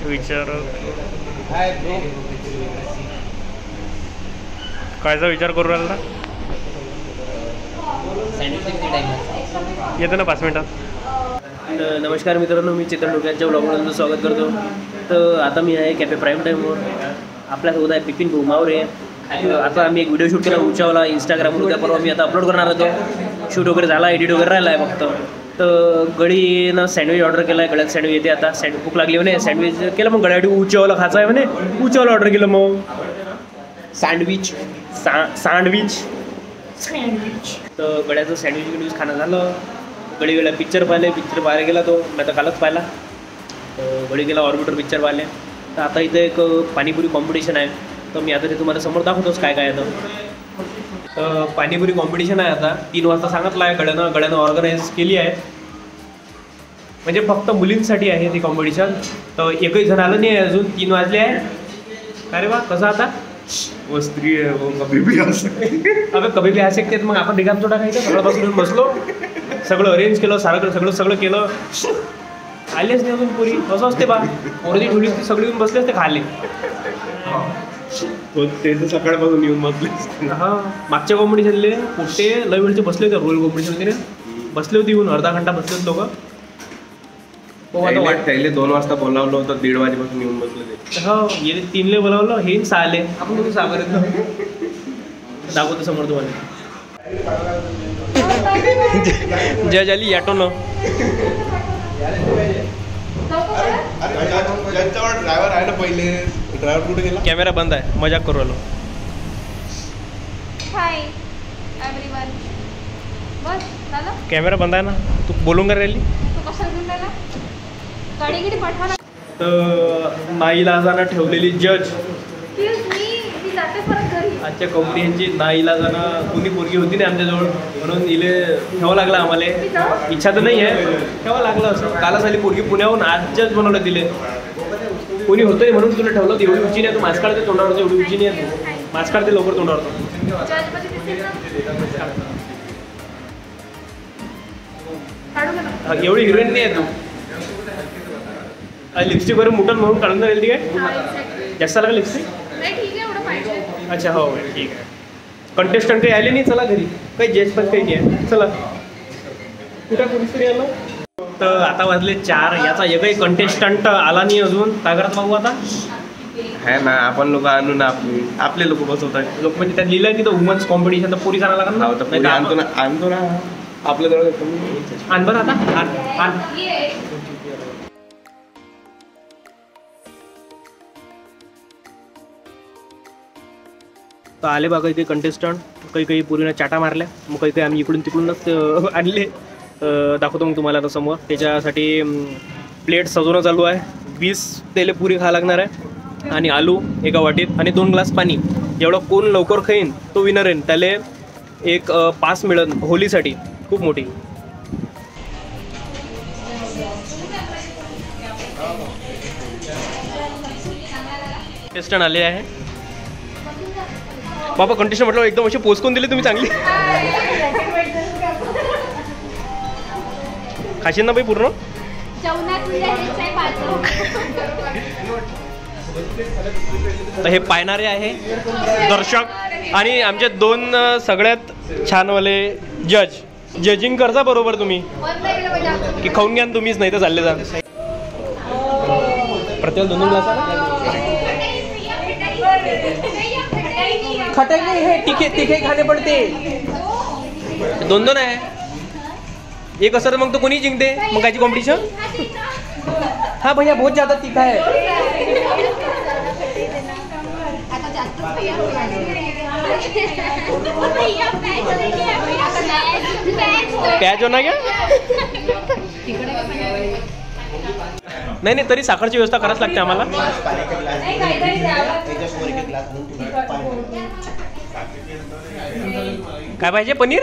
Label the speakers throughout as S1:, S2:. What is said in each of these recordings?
S1: विचार कायचा विचार करू राहिला? येतो ना 5 मिनिटात.
S2: नमस्कार मित्रांनो, मी चेतन डोक्यांच्या ब्लॉगमध्ये स्वागत करतो. तर आता मी आहे कॅफे प्राईम टाईमवर. आपल्यासोबत आहे पिपिन भुमावरे. आता आम्ही एक व्हिडिओ शूट केला उंचावला इंस्टाग्रामवर. उद्या परवा मी आता अपलोड करणार होतो. शूट वगैरे झाला, एडिट वगैरे राहिला आहे फक्त. तर गडीनं सँडविच ऑर्डर केला आहे. गड्यात सँडविच येते आता. भूक लागली म्हणे, सँडविच केलं. मग गड्यासाठी उंचावला खायचं आहे म्हणे, उंचावला ऑर्डर केलं. मग सँडविच तर गड्याचं सँडविच खाणं झालं. गडी पिक्चर पाहायला गेला तो. मी आता कालच पाहिला. गडी गेला ऑर्बिटर पिक्चर पाहिले. तर आता इथं एक पाणीपुरी कॉम्पिटिशन आहे. तर मी आता ते तुम्हाला समोर दाखवतोच काय काय आहे. तर पाणीपुरी कॉम्पिटिशन आहे आता. 3 वाजता सांगितलं आहे गड्यानं ऑर्गनाईज केली आहे. म्हणजे फक्त मुलींसाठी आहे ती कॉम्पिटिशन. तर एकही जण आलं नाही अजून. 3 वाजले आहे. अरे वा, कसं आता वो स्त्री आहे, वो कभी भी आ सकते. अबे कभी भी आ सकते. मग आपण रिकाम थोडा खायचं. सगळं बसलो, सगळं अरेंज केलं, सगळं केलं. आलेच नाही अजून पुरी. कसं असते बा, पोरगी ठेवली ती सगळी येऊन बसले असते खाले. ते तर सकाळपासून येऊन बसले. हां, मागच्या कॉम्पिटिशनले पोटे लय वेळचे बसले होते. रोल कॉम्पिटिशन होते, बसले होते येऊन. अर्धा घंटा बसले होते लोक.
S3: पहिले 2 वाजता बोलावलं होतं, 1:30 वाजेपासून येऊन बसले ते.
S2: हो, 3 बोलावलं, हे 6 आपण कुठे 6 दाखवतो समोर तुम्हाला. जज आली ॲटोनं.
S3: ड्रायव्हर आहे ना पहिले. ड्रायव्हर कुठे गेला?
S2: कॅमेरा बंद आहे, मजाक करू आलो.
S4: Hi everyone. बस झालं.
S2: कॅमेरा बंद आहे ना. तू बोलून का राहिली?
S4: तू कशाला घेऊन राहिला? गाडी पाठवा.
S2: तर नाईलाजानं ठेवलेली जज.
S4: मी जाते परत घरी.
S2: आजच्या कॉम्पिटिशनची नाईलाजानं कोणी पोरगी होती नाही आमच्याजवळ, म्हणून इले ठेवावं लागलं आम्हाला. इच्छा तर नाही आहे, ठेवावं लागलं असं. कालच आली पोरगी पुण्याहून, आज जज बनवलं दिले. कोणी होतं नाही म्हणून तुला ठेवलं. एवढी उंची नाही, तू मास्क काढते तोंडावर. एवढी उंची नाही आहे, तू मास्क काढते लवकर तोंडावर. एवढी हिरोईन नाही आहे तू. लिपस्टिक वगैरे मुठन म्हणून काढून राहिली काय? जास्त लागेल लिपस्टिक? अच्छा, हो ठीक आहे. कंटेस्टंट काही आले नाही, चला घरी. काही जेस पण काही नाही, चला. कुठं कोणीतरी आलं. तर आता वाजले 4. याचा एकही कंटेस्टंट आला नाही अजून. काय करत बाबू आता?
S3: है ना, आपण लोक आणू ना. आपले लोक बसवतात.
S2: लोक म्हणजे त्यात लिहिलं आहे की वुमन्स कॉम्पिटिशन. तर पुरी करायला लागणार ना.
S3: आणतो ना आपल्याजवळ.
S2: आण बरं आता. आण. तर आले बघा इथे कंटेस्टंट. काही पुरीनं चाटा मारल्या. मग काही आम्ही इकडून तिकडूनच आणले. दाखवतो मग तुम्हाला आता समोर. त्याच्यासाठी प्लेट सजवणं चालू आहे. 20 तेले पुरी खायला लागणार आहे. आणि आलू एका वाटीत आणि 2 ग्लास पाणी. एवढं कोण लवकर खाईन तो विनर आहे. त्याला एक पास मिळेल होलीसाठी, खूप मोठी. कंटेस्टंट आले आहे. बाबा कंटेस्टंट म्हटलं एकदम असे पोच करून दिले तुम्ही चांगली. खाशील ना बाई पूर्ण? तर हे पाहणारे आहे दर्शक आणि आमचे 2 सगळ्यात छानवाले जज. जजिंग करता बरोबर तुम्ही की खाऊन घ्या तुम्हीच, नाही तर चालले जा. प्रत्येक 2 ग्लास खटाई नहीं है, तीखे खाने पड़ते. 2 आहे. एक असं मग तो कोणी जिंकते मग कायची कॉम्पिटिशन. हाँ भैया बहुत ज़्यादा तीखा है. प्याज होना क्या? नाही तरी साखरची व्यवस्था करायच लागते आम्हाला. काय पाहिजे? पनीर.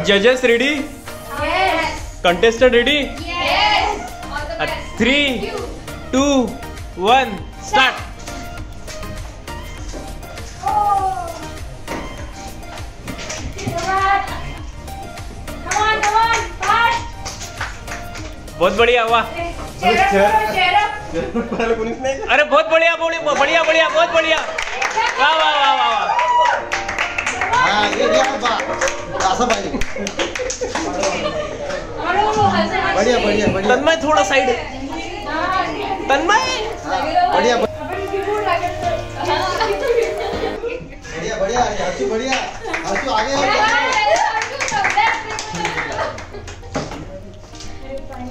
S2: जजेस ready?
S1: Contestant ready?
S4: Yes. All the best.
S1: 3, 2, 1 start.
S4: Come on, fast.
S1: बहुत बढ़िया. वाह.
S4: Cheer up.
S1: अरे बहुत बढ़िया बहुत बढ़िया. वाह वाह वाह वाह.
S5: असं पाहिजे.
S4: बढ़िया.
S1: तन्मय थोड़ा साइड. तन्मय.
S5: बढ़िया हर्षू आगे.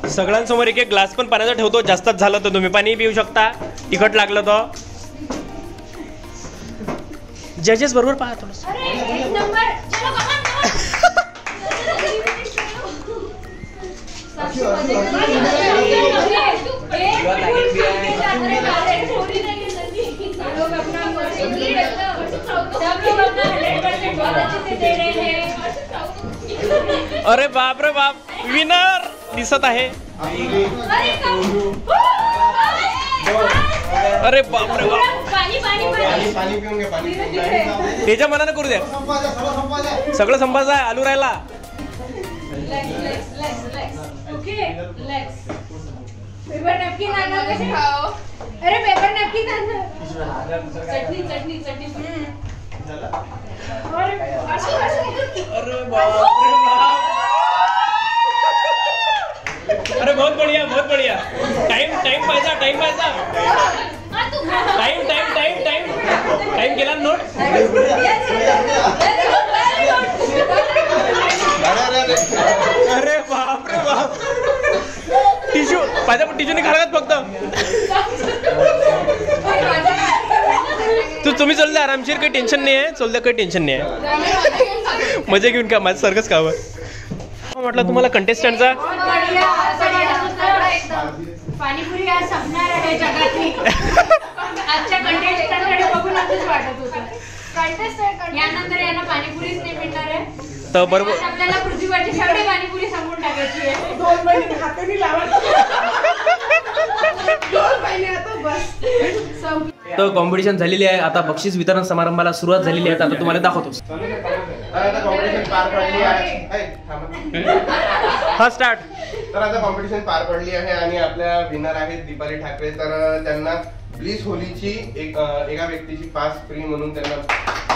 S1: सगळ्यांसमोर एक ग्लास पण पाण्याचा ठेवतो. जास्तच झालं तर तुम्ही पाणी पिऊ शकता. तिखट लागलं तर. जजेस बरोबर पहा थोडं.
S4: एक नंबर. चलो
S1: अरे बाप रे बाप. विनर दिसत आहे. अरे बाप रे बाप.
S5: पाणी पिऊन घे.
S1: त्याच्या मनानं करू द्या. सगळं संपायचं आहे. आलू राहिला.
S4: पेपर नॅपकिन आणा. कसे खाओ. अरे पेपर नॅपकिन आणा. चटणी. अरे
S1: बाप रे बाप. अरे बहुत बढ़िया. टाइम पाहिजे. टाइम केला नोट. अरे बाप रे बाप. टिश्यू पाहिजे पण टिश्यूने खराब फक्त. तुम्ही चल द्या आरामशीर. काही टेन्शन नाही आहे. मजा घेऊन का माझं सारखंच खावं म्हटलं तुम्हाला कंटेस्टंटचा.
S4: पाणीपुरी आज संपणार आहे जगातली. आजच्या कंटेस्टंटकडे बघून असंच वाटत होतं. यानंतर यांना पाणीपुरीच नाही मिळणार आहे.
S1: तर बरोबर
S4: आपल्याला पृथ्वीवरची सगळी पाणीपुरी संपून टाकायची आहे.
S6: 2 महिने हाताने लावायचं. 2 महिने आता बस.
S2: तर कॉम्पिटिशन झालेली आहे. आता बक्षीस वितरण समारंभाला सुरुवात झालेली आहे. आता तुम्हाला दाखवतो.
S3: कॉम्पिटिशन पार पडली आहे.
S1: हा स्टार्ट.
S3: तर आता कॉम्पिटिशन पार पडली आहे आणि आपल्या विनर आहेत दीपाली ठाकरे. तर त्यांना ब्लिस होलीची एका व्यक्तीची पास फ्री म्हणून त्यांना.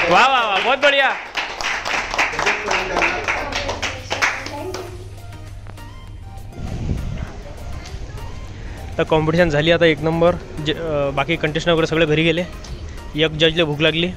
S1: वाह वाह वाह. बहुत बढ़िया. तर कॉम्पिटिशन झाली आता 1 नंबर. बाकी कंटेस्टंट वगैरे सगळे घरी गेले. एक जजला भूक लागली.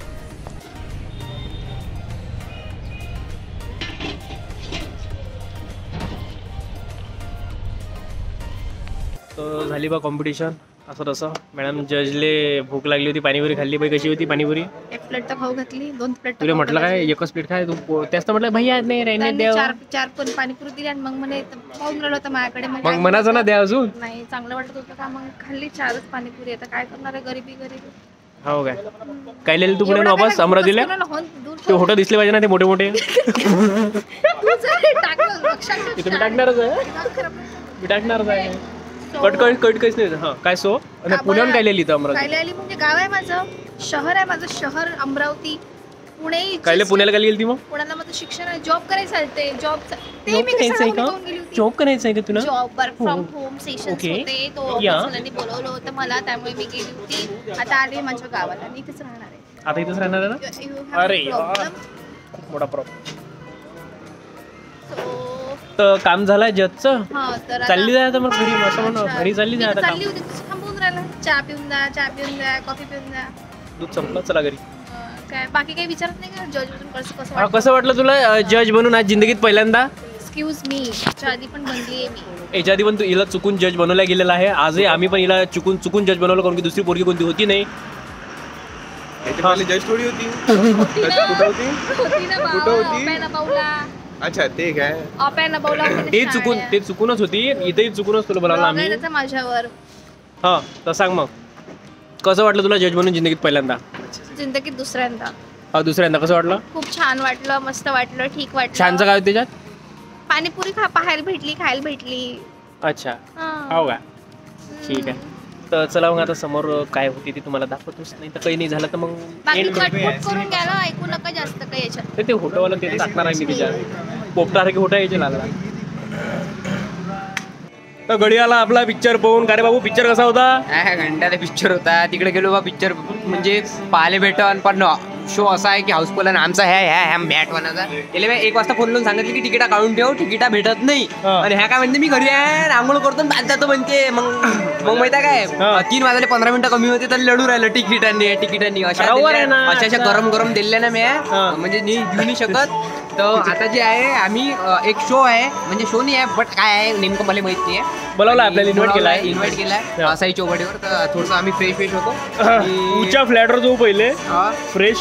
S1: तर झाली बा कॉम्पिटिशन. असं तसं मॅडम जजले भूक लागली होती. पाणीपुरी खाल्ली. बाई कशी होती पाणीपुरी?
S7: 1 प्लेट तर खाऊ घातली. 2 प्लेट
S1: तुला म्हटलं काय एकच प्लेट खाय तू? त्याच तर म्हटलं भैया नाही राहणे द्या.
S7: 4 पण पाणीपुरी दिली आणि मग म्हणे पाहून राहिलं होतं माझ्याकडे.
S1: मग म्हणायचं ना द्या अजून.
S7: नाही चांगलं वाटत होतं का. मग खाल्ली 4च पाणीपुरी. आता काय करणार आहे. गरीबी.
S1: हो काय काय लिहिलं तू पुणे वापस अमरावतीला? ते फोटो दिसले पाहिजे ना ते मोठे मोठे. तुम्ही टाकणारच आहे. मी टाकणारच आहे. कट काहीच नाही. हा काय सो आणि पुण्याहून काय लिहिली तर अमरावती?
S7: कायले म्हणजे गाव आहे माझं. शहर आहे माझं. शहर अमरावती. पुणे.
S1: कायले पुण्याला काय गेली मग?
S7: पुण्याला माझं शिक्षण आहे. जॉब करायचं आहे. ते जॉब
S1: जॉब करायचं आहे का? जॉब करायचं आहे का तुला?
S7: Job work from home session होते. तो सरांनी बोलवलं होतं मला. त्यामुळे मी गेली होती. आता आली माझ्या गावाला. मी इथेच राहणार आहे.
S1: आता इथेच राहणार आहे ना? अरे यार खूप मोठा प्रॉब्लेम. तर काम झालंय जजचं. चालली जाय आता मग घरी. असं म्हणून घरी चालली जाय आता.
S7: चालली होती. थांबून राहिला. चहा पिऊन द्या. कॉफी पिऊन द्या.
S1: दूध संपलं. चला घरी.
S7: काय बाकी काही विचारत नाही का? जज बनून कसं
S1: कसं वाटलं तुला जज बनून आज जिंदगीत पहिल्यांदा?
S7: Excuse me. याच्या आधी पण बनली आहे मी.
S1: याच्या आधी पण तू हिला चुकून जज बनवला गेलेला आहे. आजही आम्ही पण हिला चुकून जज बनवलं कारण की दुसरी पोरगी कोणती होती नाही.
S3: जज थोडी होती.
S7: होती ना बाऊला.
S3: अच्छा ते काय
S1: ते चुकूनच होती. इथेही चुकूनच तुला बोलावलं आम्ही.
S7: माझ्यावर.
S1: हा तर सांग मग कसं वाटलं तुला जज बनून जिंदगीत पहिल्यांदा?
S7: जिंदगीत दुसऱ्यांदा.
S1: हा दुसऱ्यांदा कसं वाटलं?
S7: खूप छान वाटलं. मस्त वाटलं. ठीक वाटलं.
S1: छानचं काय त्याच्यात?
S7: पाणीपुरी पाहायला भेटली, खायला भेटली.
S1: अच्छा हो का, ठीक आहे. तर चला मग आता समोर काय होती ते तुम्हाला दाखवतोच, नाही तर काही नाही झालं तर मग
S7: बाकी कटपुट करून घ्यायला ऐकू नका जास्त काही याच्यात.
S1: ते होटोवाला ते टाकणार आहे मी तिच्या पोपटासारखे होटा यायचे लागला. तर गडियाला आपला पिक्चर पाहून, का रे बाबू पिक्चर कसा होता?
S8: घंट्याचा पिक्चर होता. तिकडे गेलो बा पिक्चर म्हणजे पाहायला भेटन, पण शो असा आहे की हाऊसफुल आहे. आमचा ह्या मॅट वनाचा त्याला मी 1 वाजता फोन लावून सांगितलं की तिकीटा काढून ठेव, तिकीटा भेटत नाही. आणि ह्या काय म्हणते मी घरी आहे आंघोळ करतो बाद जातो म्हणते. मग माहिती काय 3 वाजले 15 मिनिटं कमी होते तर लढू राहिलं तिकिटांनी अशा गरम गरम दिलेल्या ना मी, म्हणजे घेऊ नाही शकत. तर आता जे आहे आम्ही एक शो आहे, म्हणजे शो नाही आहे बट काय आहे नेमकं मला माहित नाही आहे.
S1: बोलावलं आपल्याला,
S8: इन्व्हाइट केलाय असाई चौपाटीवर. तर थोडंसं आम्ही फ्रेश होतो.
S1: उच्या फ्लॅटवर जाऊ पहिले फ्रेश,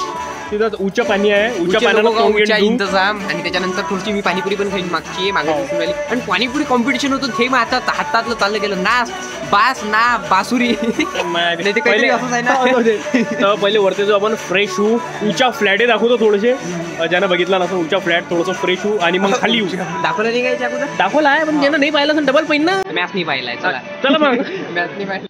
S1: तिथं उच्च पाणी आहे, उच्च पाण्याला
S8: इंतजाम. आणि त्याच्यानंतर थोडीशी मी पाणीपुरी पण खाईन मागची मागे. आणि पाणीपुरी कॉम्पिटिशन होतं हे मग आता हातातलं चाललं गेलं ना, बास ना बासुरी असंच आहे ना.
S1: पहिले वरती जो आपण फ्रेश होऊ, उच्या फ्लॅट दाखवतो थोडेसे, ज्यानं बघितला नसतं उच्या फ्लॅट थोडंसं फ्रेश होऊ आणि मग खाली येऊ.
S8: दाखवलं नाही काय अगोदर?
S1: दाखवला आहे पण ज्यानं नाही पाहिलं तर डबल पाहिजे ना.
S8: मॅच नाही पाहिलाय, चला
S1: चला मग
S8: मॅच नाही पाहिलं.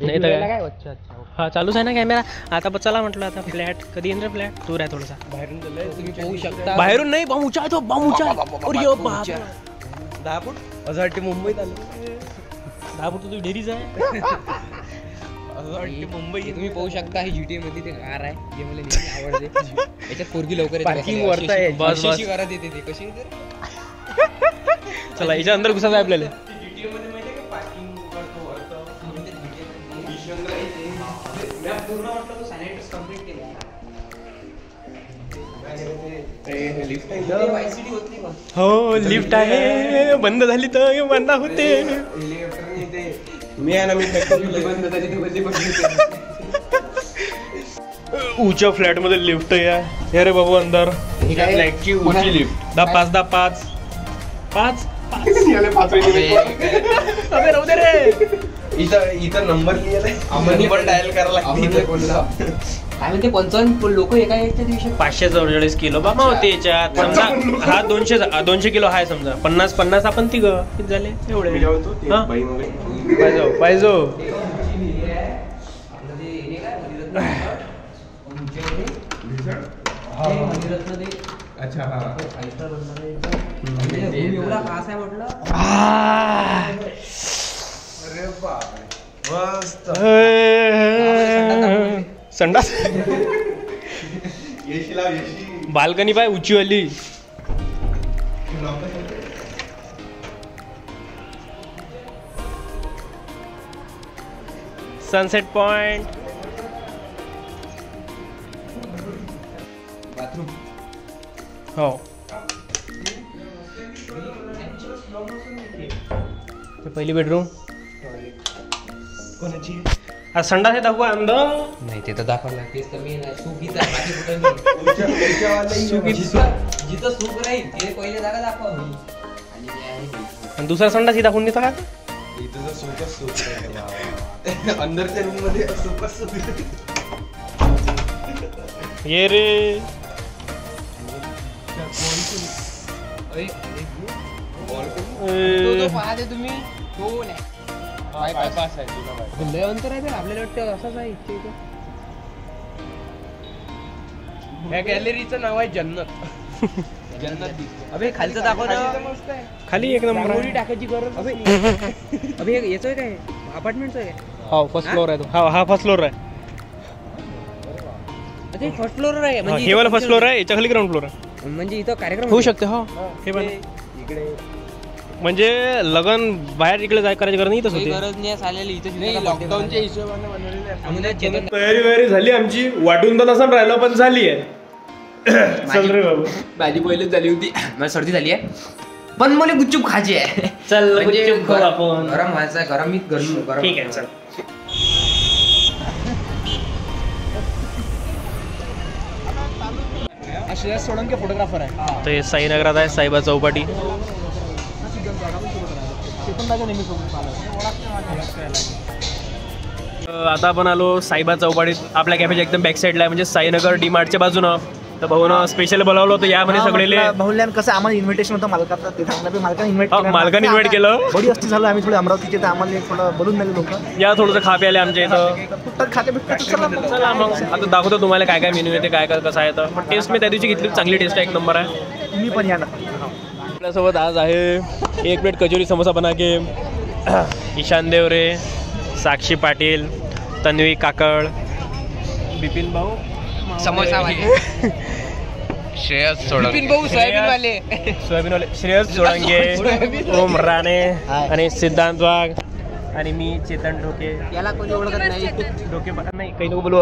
S1: नाही तर काय. हा चालूच आहे ना कॅमेरा. आता चला म्हटलं आता फ्लॅट कधी येणार? फ्लॅट दूर आहे थोडासा, बाहेरून
S8: तुम्ही पाहू शकता.
S1: बाहेरून नाही बॉम्ब उचा आहे तो, बॉम्ब उचा आहे.
S5: 10 फूट असं वाटते मुंबईत आलं.
S1: 10 फूट तुझी डेरीच आहे.
S5: असं वाटते मुंबई.
S8: तुम्ही पाहू शकता ही GTA मध्ये ते कार आहे जे मला नेहमी आवडते. याच्यात पोरगी लवकर
S5: पार्किंग वरता आहे.
S1: बस बस
S8: घरात येते ते कशी.
S1: चला याच्या अंदर घुसायचं आहे आपल्याला. हो लिफ्ट आहे, बंद झाली तर बंद होते.
S5: मी आहे ना, मी
S1: उच्या फ्लॅट मध्ये लिफ्ट या रे बाबू अंदर.
S5: फ्लॅटची उंची लिफ्ट
S1: 5
S5: अबे राहू दे रे. इथं नंबर लिहिलाय, नंबर डायल करायला लागते.
S8: काय म्हणते 55 लोक एका याच्या दिवशी
S1: 544 किलो बाबा होते याच्यात. समजा हा 200 किलो आहे समजा. 50 आपण तिघ किती झाले एवढे. पाहिजे
S3: अच्छा
S8: एवढा खास आहे म्हटलं.
S3: अरे बापरे मस्त.
S1: संडास
S3: येशी लाव येशी.
S1: बाल्कनी पाय उंची वाली. Sunset point.
S8: बाथरूम
S1: हो पहिली बेडरूम कोणाची. हा संडास आहे दाखवा अंदर.
S8: नाही ते तर दाखवायला लागतेच. तर मी सुखीचा बाकी कुठे जिथं सुख राहील ते पहिले जागा दाखवा.
S1: आणि दुसरा संडास ही दाखवून देता का?
S3: इथं सुखच सुख अंदरच्या रूम मध्ये सुखच सुख.
S1: ये रे
S8: पाहते तुम्ही. हो नाही
S3: बायपास आहे तुला
S8: लय अंतर आहे. आपल्याला वाटतं असंच आहे इथे.
S5: ह्या गॅलरीचं नाव आहे जन्नत.
S8: जन्नत. अबे खालचं दाखव ना.
S1: खाली एक नंबर
S8: रांगोळी टाकायची गरज. अबे याचं काय अपार्टमेंटचं आहे.
S1: हा फर्स्ट फ्लोर आहे तो. हा फर्स्ट फ्लोर आहे.
S8: अच्छा फर्स्ट फ्लोअर आहे. म्हणजे
S1: हे वाला फर्स्ट फ्लोर आहे, याच्या खाली ग्राउंड फ्लोर आहे.
S8: म्हणजे इथं कार्यक्रम
S1: होऊ शकते. हो हे पण
S5: इकडे
S1: म्हणजे लग्न बाहेर इकडे जाय करायची गरज नाही. इथंच होते.
S8: गरज नाही आलेली इथं.
S5: लॉकडाऊनच्या हिशोबाने बनवलेले.
S1: तयारी झाली आमची. वाटून तर नसून राहिलो पण झाली आहे. चल रे बाबू.
S8: माझी पहिलेच झाली होती. मला सर्दी झाली आहे पण मला गुपचूप खायची आहे.
S1: चल
S8: म्हणजे
S1: गुपचूप खाऊ आपण.
S8: गरम व्हायचं गरम
S1: ठीक आहे चल.
S5: श्रेयस सोळंके फोटोग्राफर आहे.
S1: तर हे साईनगरात आहे साईबा चौपाटी. आता आपण आलो साईबा चौपाटीत. आपल्या कॅफेच्या एकदम बॅक साईडला आहे, म्हणजे साईनगर डी मार्टच्या बाजूनं. तर भाऊनं स्पेशल बोलावलं होतं यामध्ये सगळे.
S9: भाऊल्यान कसं आम्हाला इन्व्हिटेशन होतं मालकाचं, ते सांगलं मालकाने
S1: मालकाने इन्व्हाइट केलं.
S9: बडी असती झालं आम्ही थोडे अमरावतीचे, तर आम्हाला थोडं बोलून झाले लोक
S1: या थोडंसं खा प्याले आमच्या इथं.
S9: खाते
S1: चला मग आता दाखवतो तुम्हाला काय काय मेन्यू आहे, काय काय कसं आहे. तर पण टेस्ट मी त्या दिवशी घेतली, चांगली टेस्ट आहे, एक नंबर आहे.
S9: तुम्ही पण या ना.
S1: आपल्यासोबत आज आहे 1 प्लेट कचोरी समोसा बना के ईशान देवरे, साक्षी पाटील, तन्वी काकड, बिपिन भाऊ
S8: समोसा वाले,
S5: श्रेयस सोळंके,
S8: बिपिन भाऊ सोयाबीनवाले,
S1: सोयाबीनवाले श्रेयस सोळंके, ओम राणे आणि सिद्धांत वाघ आणि मी चेतन ढोके.
S8: याला कोणी ओळखत नाही.
S1: ढोके नाही काही नको बोलू.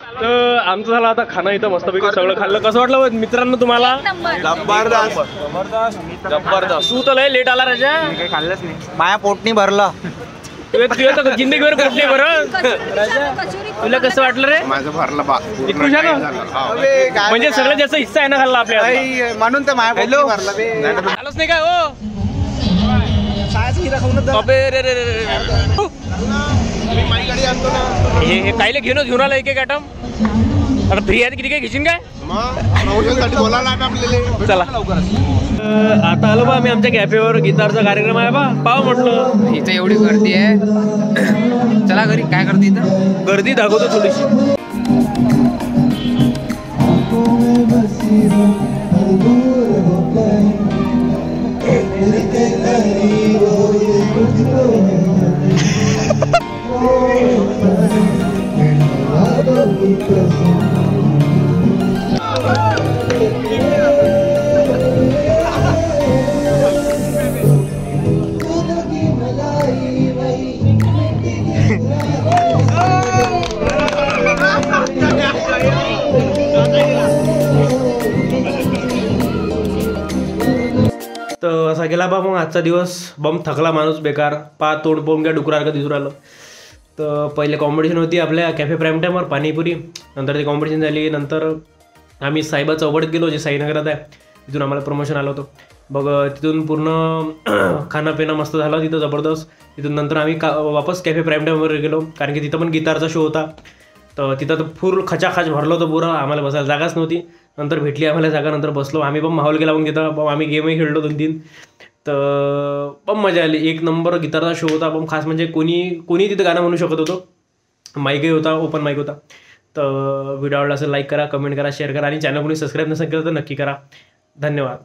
S1: तर आमचं झालं आता खाणं इथं मस्तपैकी सगळं खाल्लं. कसं वाटलं मित्रांनो तुम्हाला?
S5: जबरदस्त.
S1: तू तर लय लेट आला राजा.
S9: काही खाल्लंच नाही, माया पोटनी भरलं.
S1: तुझ्या जिंदगीवर पोटली बरं राजा. तुला कसं वाटलं रे?
S3: माझं भरलं बा.
S1: इतकं झालं? म्हणजे सगळं जास्त हिस्सा आहे ना खाल्ला आपल्या,
S9: म्हणून तर माया पोटनी भरलं बे.
S1: झालंच नाही काय हो? अबे रे रे रे रे. हे कायले घेऊन आलं एक एक आयटम. आता फ्री आहे किती काय घेशील काय? चला आता आलो बा आम्ही आमच्या कॅफेवर. गिटारचा कार्यक्रम आहे बा, पाव म्हटलं.
S8: इथं एवढी गर्दी आहे. चला घरी. काय करते इथं?
S1: गर्दी दाखवतो थोडीशी. तर असा गेला बा मग आजचा दिवस. बम थकला माणूस बेकार. तोंड पाहून घ्या डुकरासारखं दिसून राहिलं. तर पहिले कॉम्पिटिशन होती आपल्या कॅफे प्राईम टाईमवर पाणीपुरी. नंतर ती कॉम्पिटिशन झाली. नंतर आम्ही साईबा चौपाटीत गेलो, जे साईनगरात आहे. तिथून आम्हाला प्रमोशन आलं होतं बघ. तिथून पूर्ण खाणं पिणं मस्त झालं तिथं जबरदस्त. तिथून नंतर आम्ही वापस कॅफे प्राईम टाईमवर गेलो, कारण की तिथं पण गिटारचा शो होता. तर तिथं तर फुल खचाखच भरलं होतं पुरं. आम्हाला बसायला जागाच नव्हती. नंतर भेटली आम्हाला जागा. नंतर बसलो आम्ही पण. माहोल गेला मग तिथं. पण आम्ही गेमही खेळलो 2-3. तर पण मजा आली. एक नंबर गिटारचा शो होता. पण खास म्हणजे कोणी तिथं गाणं म्हणू शकत होतं. माईकही होता, ओपन माईक होता. तर व्हिडिओ आवडला असेल लाईक करा, कमेंट करा, शेअर करा आणि चॅनल कोणी सबस्क्राईब नसेल केलं तर नक्की करा. धन्यवाद.